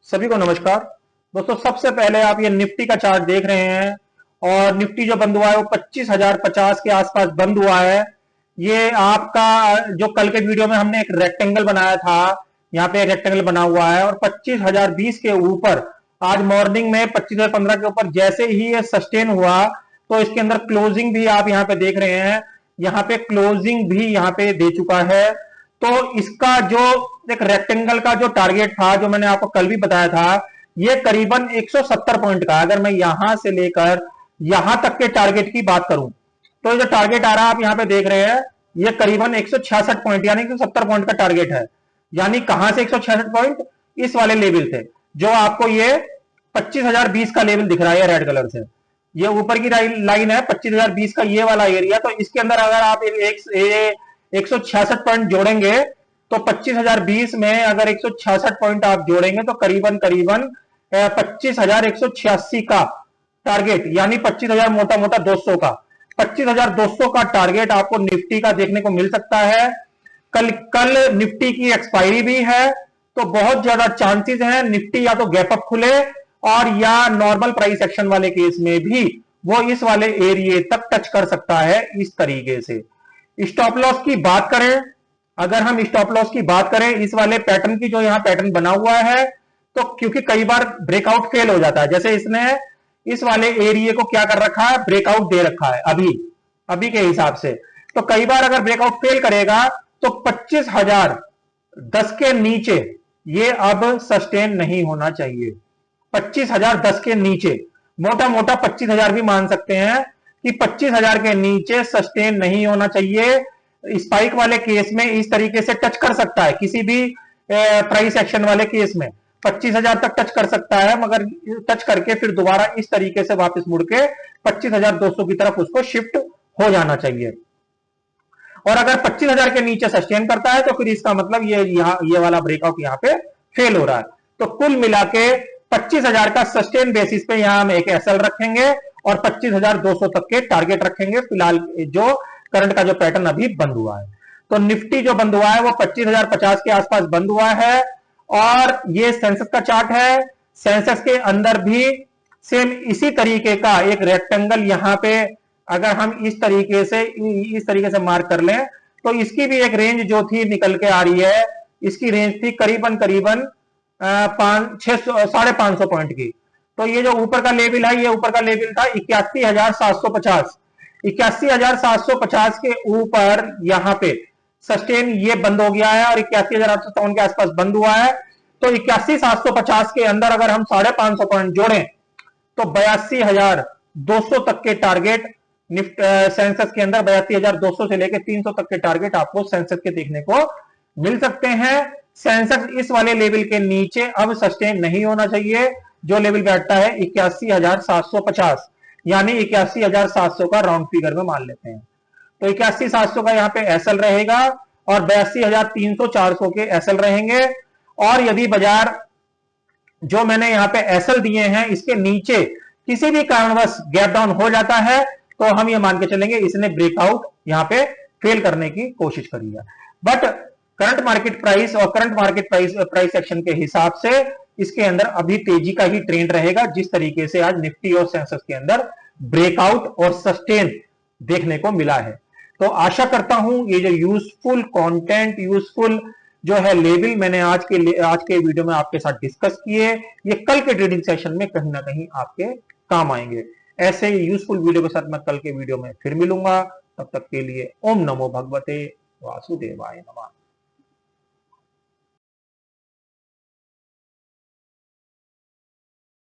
सभी को नमस्कार। दोस्तों, सबसे पहले आप ये निफ्टी का चार्ट देख रहे हैं और निफ्टी जो बंद हुआ है वो 25,050 के आसपास बंद हुआ है। ये आपका जो कल के वीडियो में हमने एक रेक्टेंगल बनाया था, यहाँ पे एक रेक्टेंगल बना हुआ है और 25,020 के ऊपर आज मॉर्निंग में 25,015 के ऊपर जैसे ही ये सस्टेन हुआ तो इसके अंदर क्लोजिंग भी आप यहाँ पे देख रहे हैं, यहाँ पे क्लोजिंग भी यहाँ पे दे चुका है। तो इसका जो एक रेक्टेंगल का जो टारगेट था, जो मैंने आपको कल भी बताया था, ये करीबन 170 पॉइंट का, अगर मैं यहां से लेकर यहां तक के टारगेट की बात करूं तो जो टारगेट आ रहा है आप यहां पे देख रहे हैं, ये करीबन 166 पॉइंट यानी 170 पॉइंट का टारगेट है। यानी कहां से 166 पॉइंट? इस वाले लेवल से, जो आपको ये 25,020 का लेवल दिख रहा है रेड कलर से, ये ऊपर की लाइन है 25,020 का ये वाला एरिया। तो इसके अंदर अगर आप 166 पॉइंट जोड़ेंगे तो 25,020 में अगर 166 पॉइंट आप जोड़ेंगे तो करीबन 25,186 का टारगेट, यानी 25,000 मोटा मोटा 200 का 25,200 का टारगेट आपको निफ्टी का देखने को मिल सकता है। कल निफ्टी की एक्सपायरी भी है, तो बहुत ज्यादा चांसेस हैं निफ्टी या तो गैप अप खुले और या नॉर्मल प्राइस एक्शन वाले केस में भी वो इस वाले एरिया तक टच कर सकता है। इस तरीके से स्टॉप लॉस की बात करें, अगर हम स्टॉप लॉस की बात करें इस वाले पैटर्न की, जो यहां पैटर्न बना हुआ है, तो क्योंकि कई बार ब्रेकआउट फेल हो जाता है, जैसे इसने इस वाले एरिया को क्या कर रखा है, ब्रेकआउट दे रखा है अभी के हिसाब से। तो कई बार अगर ब्रेकआउट फेल करेगा तो 25,010 के नीचे ये अब सस्टेन नहीं होना चाहिए। 25,010 के नीचे, मोटा मोटा 25,000 भी मान सकते हैं कि 25,000 के नीचे सस्टेन नहीं होना चाहिए। स्पाइक वाले केस में इस तरीके से टच कर सकता है, किसी भी प्राइस एक्शन वाले केस में 25,000 तक टच कर सकता है, मगर टच करके फिर दोबारा इस तरीके से वापस मुड़ के 25,200 की तरफ उसको शिफ्ट हो जाना चाहिए। और अगर 25,000 के नीचे सस्टेन करता है तो फिर इसका मतलब ये वाला ब्रेकआउट यहाँ पे फेल हो रहा है। तो कुल मिला के 25,000 का सस्टेन बेसिस पे यहां हम एक एसएल रखेंगे और 25,200 तक के टारगेट रखेंगे, फिलहाल जो करंट का जो पैटर्न अभी बंद हुआ है। तो निफ्टी जो बंद हुआ है वो 25,050 के आसपास बंद हुआ है और ये सेंसेक्स का चार्ट है। सेंसेक्स के अंदर भी सेम इसी तरीके का एक रेक्टेंगल यहां पे अगर हम इस तरीके से मार्क कर लें तो इसकी भी एक रेंज जो थी निकल के आ रही है। इसकी रेंज थी करीबन 550 पॉइंट की। तो ये जो ऊपर का लेवल है, ये ऊपर का लेवल था 81,750। 81,750 के ऊपर यहां पे सस्टेन ये बंद हो गया है और 81,857 के आसपास बंद हुआ है। तो 81,750 के अंदर अगर हम 550 पॉइंट जोड़ें तो 82,200 तक के टारगेट सेंसेक्स के अंदर 82,200 से लेकर 300 तक के टारगेट आपको सेंसेक्स के देखने को मिल सकते हैं। सेंसेक्स इस वाले लेवल के नीचे अब सस्टेन नहीं होना चाहिए, जो लेवल बैठता है 81,750, यानी 81,700 का राउंड फिगर में मान लेते हैं। तो 81,700 का यहां पे एसएल रहेगा और 82,300 400 के एसएल रहेंगे। और यदि बाजार जो मैंने यहां पे एसएल दिए हैं इसके नीचे किसी भी कारणवश गैप डाउन हो जाता है तो हम ये मान के चलेंगे इसने ब्रेकआउट यहां पे फेल करने की कोशिश करी है। बट करंट मार्केट प्राइस और करंट मार्केट प्राइस एक्शन के हिसाब से इसके अंदर अभी तेजी का ही ट्रेंड रहेगा, जिस तरीके से आज निफ्टी और सेंसेक्स के अंदर ब्रेकआउट और सस्टेन देखने को मिला है। तो आशा करता हूं ये जो यूजफुल कंटेंट, यूजफुल जो है लेवल मैंने आज के वीडियो में आपके साथ डिस्कस किए, ये कल के ट्रेडिंग सेशन में कहीं ना कहीं आपके काम आएंगे। ऐसे ही यूजफुल वीडियो के साथ मैं कल के वीडियो में फिर मिलूंगा। तब तक के लिए ओम नमो भगवते वासुदेवाय नमः।